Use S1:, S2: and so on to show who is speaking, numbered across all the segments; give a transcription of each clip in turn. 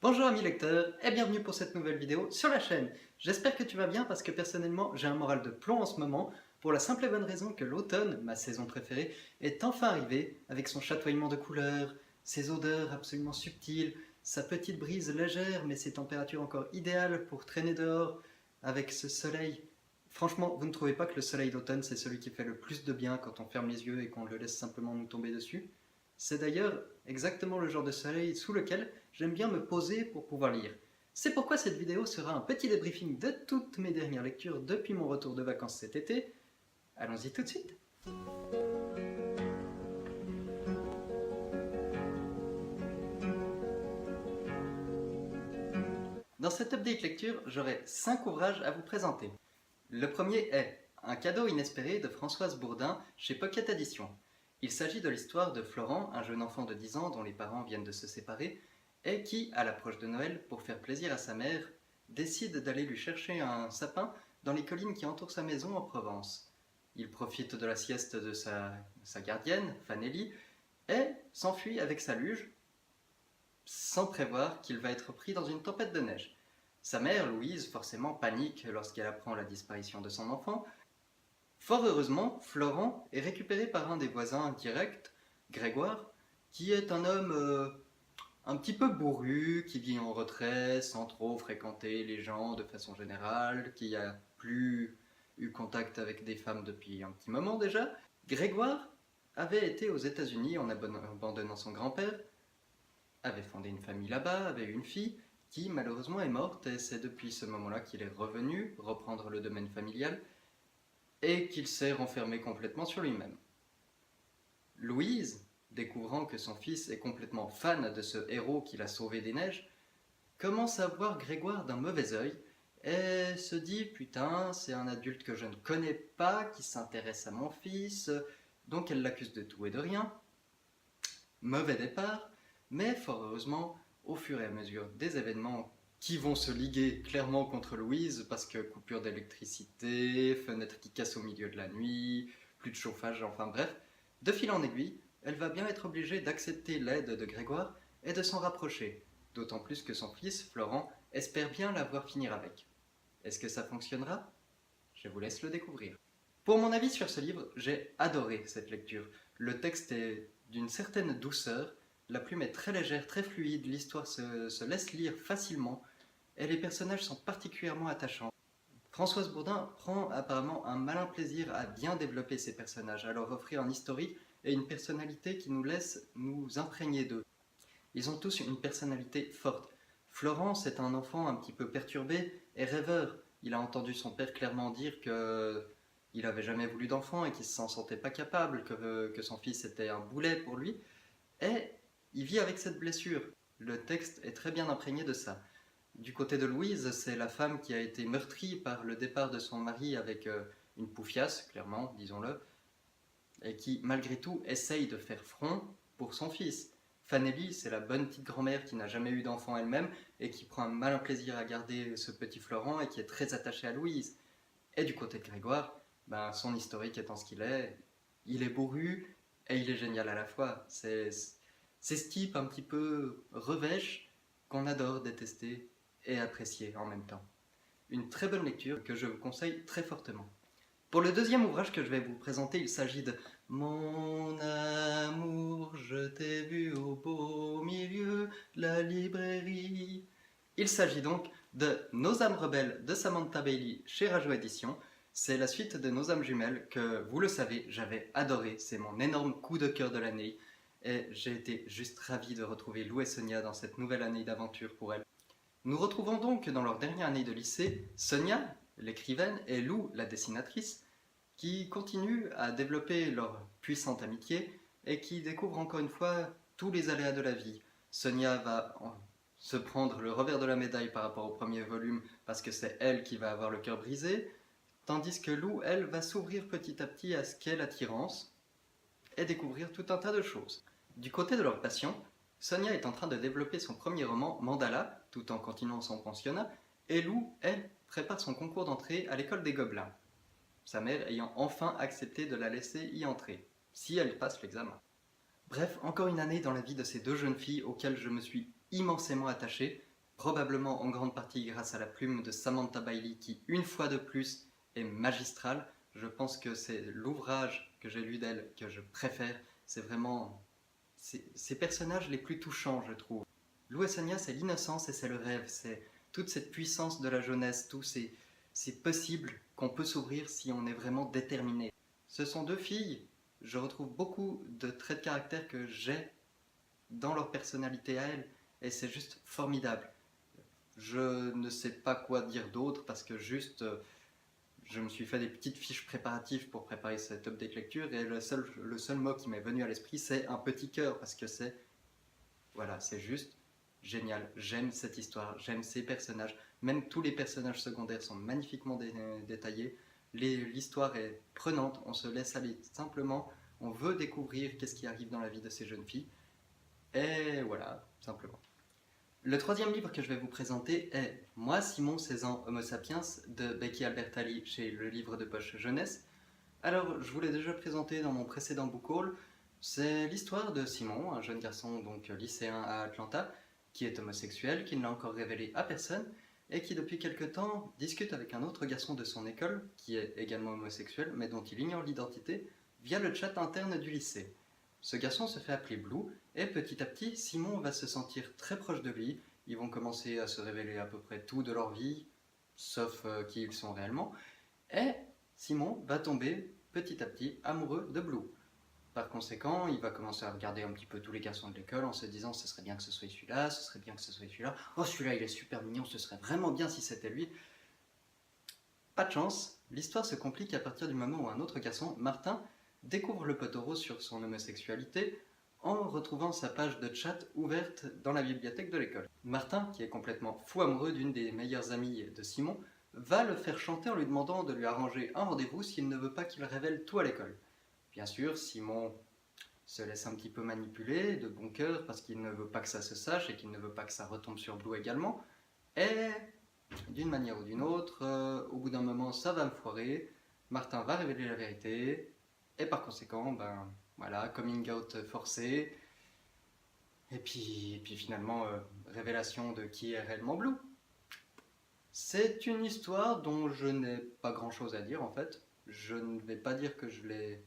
S1: Bonjour amis lecteurs et bienvenue pour cette nouvelle vidéo sur la chaîne. J'espère que tu vas bien parce que personnellement j'ai un moral de plomb en ce moment pour la simple et bonne raison que l'automne, ma saison préférée, est enfin arrivé avec son chatoiement de couleurs, ses odeurs absolument subtiles, sa petite brise légère mais ses températures encore idéales pour traîner dehors avec ce soleil. Franchement, vous ne trouvez pas que le soleil d'automne c'est celui qui fait le plus de bien quand on ferme les yeux et qu'on le laisse simplement nous tomber dessus? C'est d'ailleurs exactement le genre de soleil sous lequel j'aime bien me poser pour pouvoir lire. C'est pourquoi cette vidéo sera un petit débriefing de toutes mes dernières lectures depuis mon retour de vacances cet été. Allons-y tout de suite. Dans cette update lecture, j'aurai 5 ouvrages à vous présenter. Le premier est Un cadeau inespéré de Françoise Bourdin chez Pocket Edition. Il s'agit de l'histoire de Florent, un jeune enfant de 10 ans dont les parents viennent de se séparer, et qui, à l'approche de Noël, pour faire plaisir à sa mère, décide d'aller lui chercher un sapin dans les collines qui entourent sa maison en Provence. Il profite de la sieste de sa gardienne, Fanelli, et s'enfuit avec sa luge, sans prévoir qu'il va être pris dans une tempête de neige. Sa mère, Louise, forcément panique lorsqu'elle apprend la disparition de son enfant. Fort heureusement, Florent est récupéré par un des voisins directs, Grégoire, qui est un homme un petit peu bourru, qui vit en retrait, sans trop fréquenter les gens de façon générale, qui a plus eu contact avec des femmes depuis un petit moment déjà. Grégoire avait été aux États-Unis en abandonnant son grand-père, avait fondé une famille là-bas, avait eu une fille, qui malheureusement est morte, et c'est depuis ce moment-là qu'il est revenu reprendre le domaine familial, et qu'il s'est renfermé complètement sur lui-même. Louise, découvrant que son fils est complètement fan de ce héros qui l'a sauvé des neiges, commence à voir Grégoire d'un mauvais œil et se dit putain, c'est un adulte que je ne connais pas qui s'intéresse à mon fils, donc elle l'accuse de tout et de rien. Mauvais départ, mais fort heureusement, au fur et à mesure des événements qui vont se liguer clairement contre Louise parce que coupure d'électricité, fenêtre qui casse au milieu de la nuit, plus de chauffage, enfin bref, de fil en aiguille, elle va bien être obligée d'accepter l'aide de Grégoire et de s'en rapprocher, d'autant plus que son fils, Florent, espère bien la voir finir avec. Est-ce que ça fonctionnera? Je vous laisse le découvrir. Pour mon avis sur ce livre, j'ai adoré cette lecture. Le texte est d'une certaine douceur, la plume est très légère, très fluide, l'histoire se laisse lire facilement, et les personnages sont particulièrement attachants. Françoise Bourdin prend apparemment un malin plaisir à bien développer ses personnages, à leur offrir un historique et une personnalité qui nous laisse nous imprégner d'eux. Ils ont tous une personnalité forte. Florence est un enfant un petit peu perturbé et rêveur. Il a entendu son père clairement dire qu'il n'avait jamais voulu d'enfant et qu'il ne s'en sentait pas capable, que son fils était un boulet pour lui. Et il vit avec cette blessure. Le texte est très bien imprégné de ça. Du côté de Louise, c'est la femme qui a été meurtrie par le départ de son mari avec une poufiasse, clairement, disons-le, et qui, malgré tout, essaye de faire front pour son fils. Fanelli, c'est la bonne petite grand-mère qui n'a jamais eu d'enfant elle-même et qui prend un malin plaisir à garder ce petit Florent et qui est très attachée à Louise. Et du côté de Grégoire, ben, son historique étant ce qu'il est, il est bourru et il est génial à la fois. C'est ce type un petit peu revêche qu'on adore détester et apprécier en même temps. Une très bonne lecture que je vous conseille très fortement. Pour le deuxième ouvrage que je vais vous présenter, il s'agit de Mon amour, je t'ai vu au beau milieu de la librairie. Il s'agit donc de Nos âmes rebelles de Samantha Bailey chez Rajou Éditions. C'est la suite de Nos âmes jumelles que, vous le savez, j'avais adoré. C'est mon énorme coup de cœur de l'année. Et j'ai été juste ravi de retrouver Lou et Sonia dans cette nouvelle année d'aventure pour elles. Nous retrouvons donc dans leur dernière année de lycée Sonia, l'écrivaine, et Lou, la dessinatrice, qui continuent à développer leur puissante amitié et qui découvrent encore une fois tous les aléas de la vie. Sonia va se prendre le revers de la médaille par rapport au premier volume parce que c'est elle qui va avoir le cœur brisé, tandis que Lou, elle, va s'ouvrir petit à petit à ce qu'est l'attirance et découvrir tout un tas de choses. Du côté de leur passion, Sonia est en train de développer son premier roman, Mandala, tout en continuant son pensionnat, et Lou, elle, prépare son concours d'entrée à l'école des Gobelins, sa mère ayant enfin accepté de la laisser y entrer, si elle passe l'examen. Bref, encore une année dans la vie de ces deux jeunes filles auxquelles je me suis immensément attaché, probablement en grande partie grâce à la plume de Samantha Bailey qui, une fois de plus, est magistrale. Je pense que c'est l'ouvrage que j'ai lu d'elle que je préfère. C'est vraiment ces personnages les plus touchants, je trouve. Lou et Sonia, c'est l'innocence et c'est le rêve. C'est toute cette puissance de la jeunesse, tout c'est possible qu'on peut s'ouvrir si on est vraiment déterminé. Ce sont deux filles, je retrouve beaucoup de traits de caractère que j'ai dans leur personnalité à elles, et c'est juste formidable. Je ne sais pas quoi dire d'autre parce que juste je me suis fait des petites fiches préparatives pour préparer cette update lecture et le seul mot qui m'est venu à l'esprit c'est un petit cœur parce que c'est voilà, c'est juste génial. J'aime cette histoire, j'aime ces personnages. Même tous les personnages secondaires sont magnifiquement détaillés. L'histoire est prenante, on se laisse aller simplement. On veut découvrir qu'est-ce qui arrive dans la vie de ces jeunes filles. Et voilà, simplement. Le troisième livre que je vais vous présenter est Moi, Simon, 16 ans, Homo sapiens de Becky Albertalli chez le livre de poche jeunesse. Alors, je vous l'ai déjà présenté dans mon précédent book haul. C'est l'histoire de Simon, un jeune garçon donc lycéen à Atlanta, qui est homosexuel, qui ne l'a encore révélé à personne, et qui depuis quelque temps discute avec un autre garçon de son école, qui est également homosexuel, mais dont il ignore l'identité, via le chat interne du lycée. Ce garçon se fait appeler Blue, et petit à petit, Simon va se sentir très proche de lui. Ils vont commencer à se révéler à peu près tout de leur vie, sauf qui ils sont réellement, et Simon va tomber petit à petit amoureux de Blue. Par conséquent, il va commencer à regarder un petit peu tous les garçons de l'école en se disant ce serait bien que ce soit celui-là, ce serait bien que ce soit celui-là. Oh, celui-là, il est super mignon, ce serait vraiment bien si c'était lui. Pas de chance, l'histoire se complique à partir du moment où un autre garçon, Martin, découvre le poteau rose sur son homosexualité en retrouvant sa page de chat ouverte dans la bibliothèque de l'école. Martin, qui est complètement fou amoureux d'une des meilleures amies de Simon, va le faire chanter en lui demandant de lui arranger un rendez-vous s'il ne veut pas qu'il révèle tout à l'école. Bien sûr, Simon se laisse un petit peu manipuler de bon cœur parce qu'il ne veut pas que ça se sache et qu'il ne veut pas que ça retombe sur Blue également. Et d'une manière ou d'une autre, au bout d'un moment, ça va me foirer. Martin va révéler la vérité et par conséquent, ben voilà, coming out forcé. Et puis finalement, révélation de qui est réellement Blue. C'est une histoire dont je n'ai pas grand chose à dire en fait. Je ne vais pas dire que je l'ai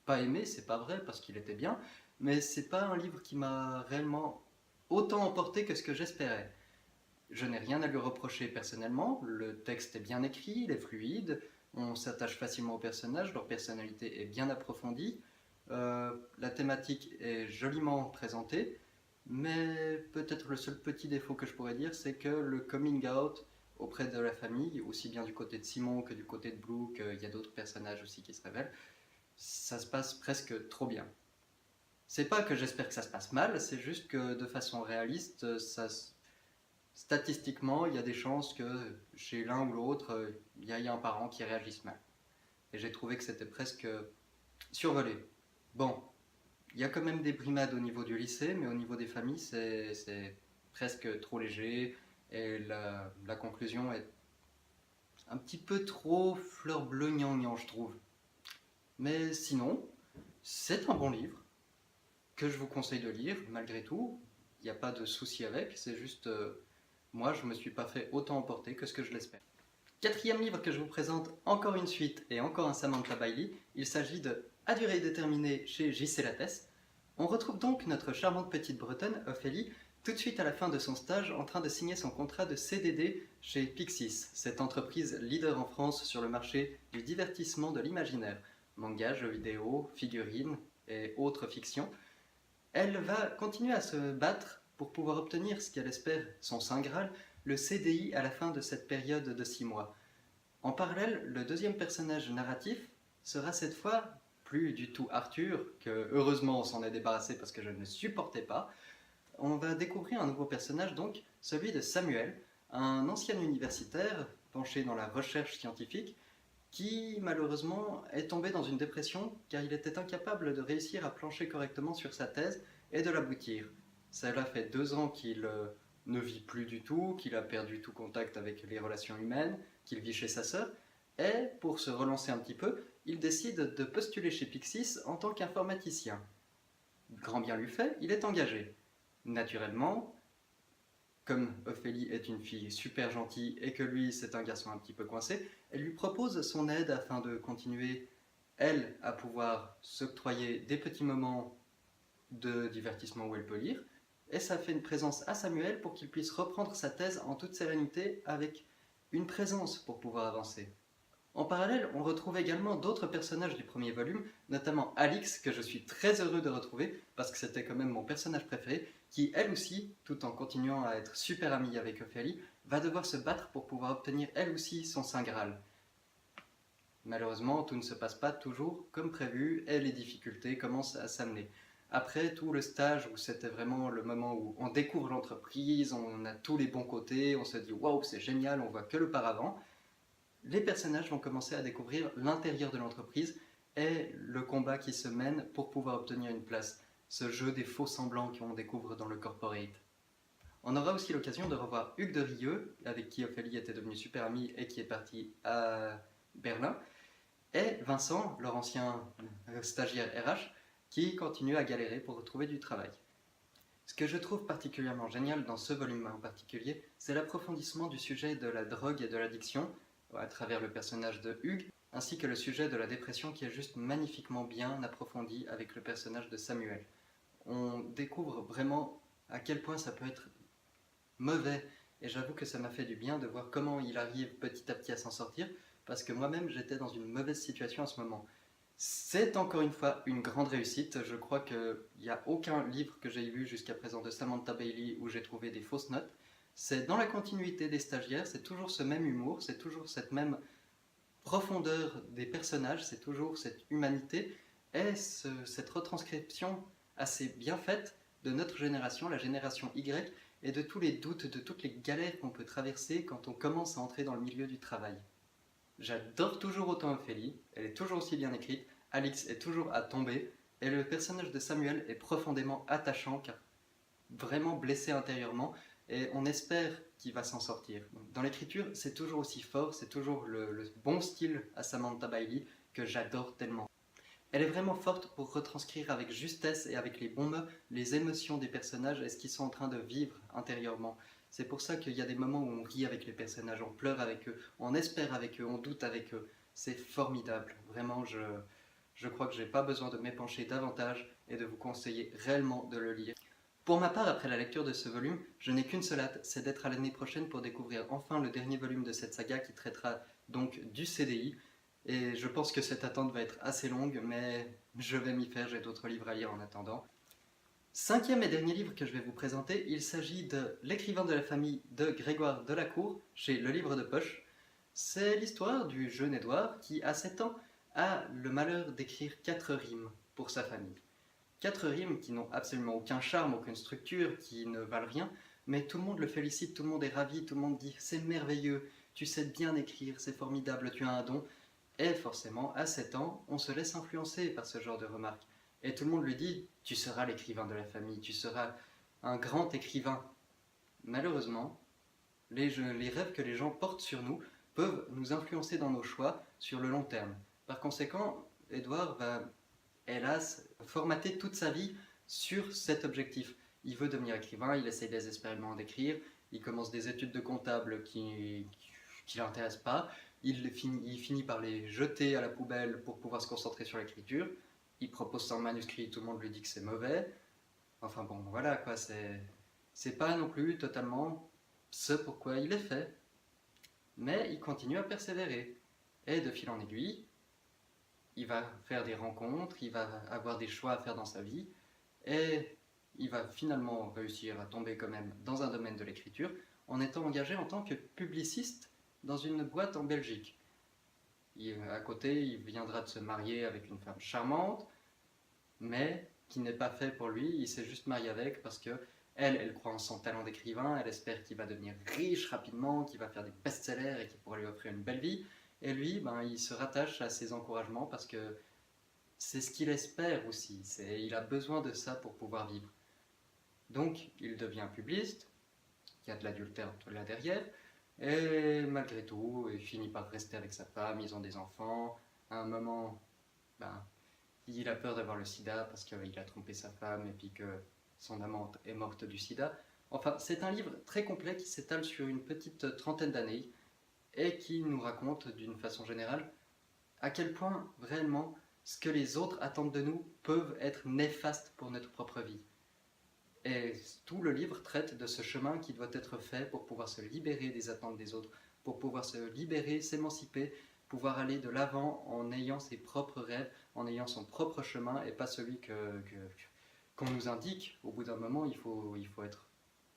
S1: pas aimé, c'est pas vrai parce qu'il était bien, mais c'est pas un livre qui m'a réellement autant emporté que ce que j'espérais. Je n'ai rien à lui reprocher personnellement, le texte est bien écrit, il est fluide, on s'attache facilement aux personnages, leur personnalité est bien approfondie, la thématique est joliment présentée, mais peut-être le seul petit défaut que je pourrais dire, c'est que le coming out auprès de la famille, aussi bien du côté de Simon que du côté de Blue, qu'il y a d'autres personnages aussi qui se révèlent, ça se passe presque trop bien. C'est pas que j'espère que ça se passe mal, c'est juste que de façon réaliste, statistiquement, il y a des chances que chez l'un ou l'autre, il y ait un parent qui réagisse mal. Et j'ai trouvé que c'était presque survolé. Bon, il y a quand même des brimades au niveau du lycée, mais au niveau des familles, c'est presque trop léger. Et la conclusion est un petit peu trop fleur bleue gnangnan, je trouve. Mais sinon, c'est un bon livre que je vous conseille de lire, malgré tout. Il n'y a pas de souci avec, c'est juste moi, je ne me suis pas fait autant emporter que ce que je l'espère. Quatrième livre que je vous présente, encore une suite et encore un Samantha Bailey. Il s'agit de À durée déterminée chez J.C. Lattès. On retrouve donc notre charmante petite bretonne, Ophélie, tout de suite à la fin de son stage en train de signer son contrat de CDD chez Pixis, cette entreprise leader en France sur le marché du divertissement de l'imaginaire. Manga, jeux vidéo, figurines et autres fictions. Elle va continuer à se battre pour pouvoir obtenir ce qu'elle espère, son Saint Graal, le CDI à la fin de cette période de 6 mois. En parallèle, le deuxième personnage narratif sera cette fois plus du tout Arthur, que heureusement on s'en est débarrassé parce que je ne le supportais pas. On va découvrir un nouveau personnage donc, celui de Samuel, un ancien universitaire penché dans la recherche scientifique, qui malheureusement est tombé dans une dépression car il était incapable de réussir à plancher correctement sur sa thèse et de l'aboutir. Cela fait 2 ans qu'il ne vit plus du tout, qu'il a perdu tout contact avec les relations humaines, qu'il vit chez sa sœur, et pour se relancer un petit peu, il décide de postuler chez Pixis en tant qu'informaticien. Grand bien lui fait, il est engagé. Naturellement, comme Ophélie est une fille super gentille et que lui c'est un garçon un petit peu coincé, elle lui propose son aide afin de continuer, elle, à pouvoir s'octroyer des petits moments de divertissement où elle peut lire, et ça fait une présence à Samuel pour qu'il puisse reprendre sa thèse en toute sérénité avec une présence pour pouvoir avancer. En parallèle, on retrouve également d'autres personnages du premier volume, notamment Alix, que je suis très heureux de retrouver, parce que c'était quand même mon personnage préféré, qui elle aussi, tout en continuant à être super amie avec Ophélie, va devoir se battre pour pouvoir obtenir elle aussi son Saint Graal. Malheureusement, tout ne se passe pas toujours comme prévu et les difficultés commencent à s'amener. Après tout le stage où c'était vraiment le moment où on découvre l'entreprise, on a tous les bons côtés, on se dit waouh, c'est génial, on voit que le paravent, les personnages vont commencer à découvrir l'intérieur de l'entreprise et le combat qui se mène pour pouvoir obtenir une place. Ce jeu des faux semblants qu'on découvre dans le corporate. On aura aussi l'occasion de revoir Hugues de Rieux, avec qui Ophélie était devenue super amie et qui est parti à Berlin, et Vincent, leur ancien stagiaire RH, qui continue à galérer pour retrouver du travail. Ce que je trouve particulièrement génial dans ce volume en particulier, c'est l'approfondissement du sujet de la drogue et de l'addiction, à travers le personnage de Hugues, ainsi que le sujet de la dépression qui est juste magnifiquement bien approfondi avec le personnage de Samuel. On découvre vraiment à quel point ça peut être mauvais, et j'avoue que ça m'a fait du bien de voir comment il arrive petit à petit à s'en sortir, parce que moi-même j'étais dans une mauvaise situation à ce moment. C'est encore une fois une grande réussite. Je crois qu'il n'y a aucun livre que j'ai lu jusqu'à présent de Samantha Bailey où j'ai trouvé des fausses notes. C'est dans la continuité des stagiaires, c'est toujours ce même humour, c'est toujours cette même profondeur des personnages, c'est toujours cette humanité et cette retranscription assez bien faite de notre génération, la génération Y, et de tous les doutes, de toutes les galères qu'on peut traverser quand on commence à entrer dans le milieu du travail. J'adore toujours autant Ophélie, elle est toujours aussi bien écrite, Alix est toujours à tomber, et le personnage de Samuel est profondément attachant car vraiment blessé intérieurement, et on espère qu'il va s'en sortir. Dans l'écriture, c'est toujours aussi fort, c'est toujours le bon style à Samantha Bailey que j'adore tellement. Elle est vraiment forte pour retranscrire avec justesse et avec les bons mots les émotions des personnages et ce qu'ils sont en train de vivre intérieurement. C'est pour ça qu'il y a des moments où on rit avec les personnages, on pleure avec eux, on espère avec eux, on doute avec eux. C'est formidable. Vraiment, je crois que je n'ai pas besoin de m'épancher davantage et de vous conseiller réellement de le lire. Pour ma part, après la lecture de ce volume, je n'ai qu'une seule hâte, c'est d'être à l'année prochaine pour découvrir enfin le dernier volume de cette saga qui traitera donc du CDI. Et je pense que cette attente va être assez longue, mais je vais m'y faire, j'ai d'autres livres à lire en attendant. Cinquième et dernier livre que je vais vous présenter, il s'agit de L'écrivain de la famille de Grégoire Delacour, chez Le Livre de Poche. C'est l'histoire du jeune Édouard qui, à 7 ans, a le malheur d'écrire 4 rimes pour sa famille. 4 rimes qui n'ont absolument aucun charme, aucune structure, qui ne valent rien, mais tout le monde le félicite, tout le monde est ravi, tout le monde dit c'est merveilleux, tu sais bien écrire, c'est formidable, tu as un don. Et forcément, à 7 ans, on se laisse influencer par ce genre de remarques. Et tout le monde lui dit tu seras l'écrivain de la famille, tu seras un grand écrivain. Malheureusement, les rêves que les gens portent sur nous peuvent nous influencer dans nos choix sur le long terme. Par conséquent, Edouard va, hélas, formater toute sa vie sur cet objectif. Il veut devenir écrivain, il essaye désespérément d'écrire, il commence des études de comptable qui ne l'intéressent pas, il finit par les jeter à la poubelle pour pouvoir se concentrer sur l'écriture, il propose son manuscrit, tout le monde lui dit que c'est mauvais, enfin bon, voilà quoi, c'est pas non plus totalement ce pourquoi il est fait, mais il continue à persévérer, et de fil en aiguille, il va faire des rencontres, il va avoir des choix à faire dans sa vie, et il va finalement réussir à tomber quand même dans un domaine de l'écriture en étant engagé en tant que publiciste dans une boîte en Belgique. À côté, il viendra de se marier avec une femme charmante, mais qui n'est pas fait pour lui, il s'est juste marié avec parce que elle croit en son talent d'écrivain, elle espère qu'il va devenir riche rapidement, qu'il va faire des best-sellers et qu'il pourra lui offrir une belle vie. Et lui, il se rattache à ses encouragements parce que c'est ce qu'il espère aussi. Il a besoin de ça pour pouvoir vivre. Donc, il devient publiciste, il y a de l'adultère là derrière, et malgré tout, il finit par rester avec sa femme, ils ont des enfants. À un moment, il a peur d'avoir le sida parce qu'il a trompé sa femme et puis que son amante est morte du sida. Enfin, c'est un livre très complet qui s'étale sur une petite trentaine d'années et qui nous raconte d'une façon générale à quel point réellement ce que les autres attendent de nous peuvent être néfastes pour notre propre vie. Et tout le livre traite de ce chemin qui doit être fait pour pouvoir se libérer des attentes des autres, pour pouvoir se libérer, s'émanciper, pouvoir aller de l'avant en ayant ses propres rêves, en ayant son propre chemin et pas celui qu'on nous indique. Au bout d'un moment, il faut être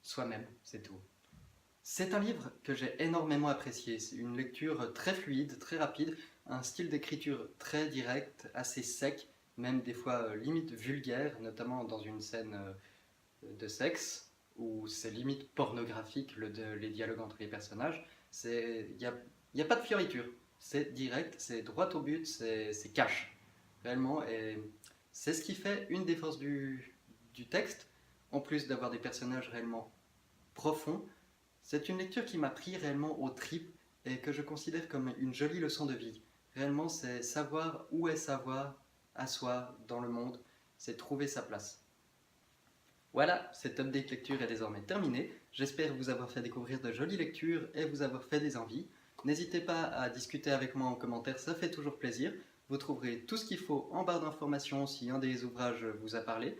S1: soi-même, c'est tout. C'est un livre que j'ai énormément apprécié. C'est une lecture très fluide, très rapide, un style d'écriture très direct, assez sec, même des fois limite vulgaire, notamment dans une scène de sexe, où c'est limite pornographique les dialogues entre les personnages. Y a pas de fioriture, c'est direct, c'est droit au but, c'est cash, réellement. Et c'est ce qui fait une des forces du texte, en plus d'avoir des personnages réellement profonds. C'est une lecture qui m'a pris réellement aux tripes et que je considère comme une jolie leçon de vie. Réellement, c'est savoir où est savoir à soi dans le monde, c'est trouver sa place. Voilà, cet update lecture est désormais terminé. J'espère vous avoir fait découvrir de jolies lectures et vous avoir fait des envies. N'hésitez pas à discuter avec moi en commentaire, ça fait toujours plaisir. Vous trouverez tout ce qu'il faut en barre d'informations si un des ouvrages vous a parlé.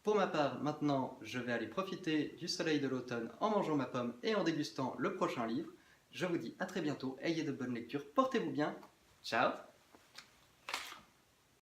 S1: Pour ma part, maintenant, je vais aller profiter du soleil de l'automne en mangeant ma pomme et en dégustant le prochain livre. Je vous dis à très bientôt, ayez de bonnes lectures, portez-vous bien, ciao!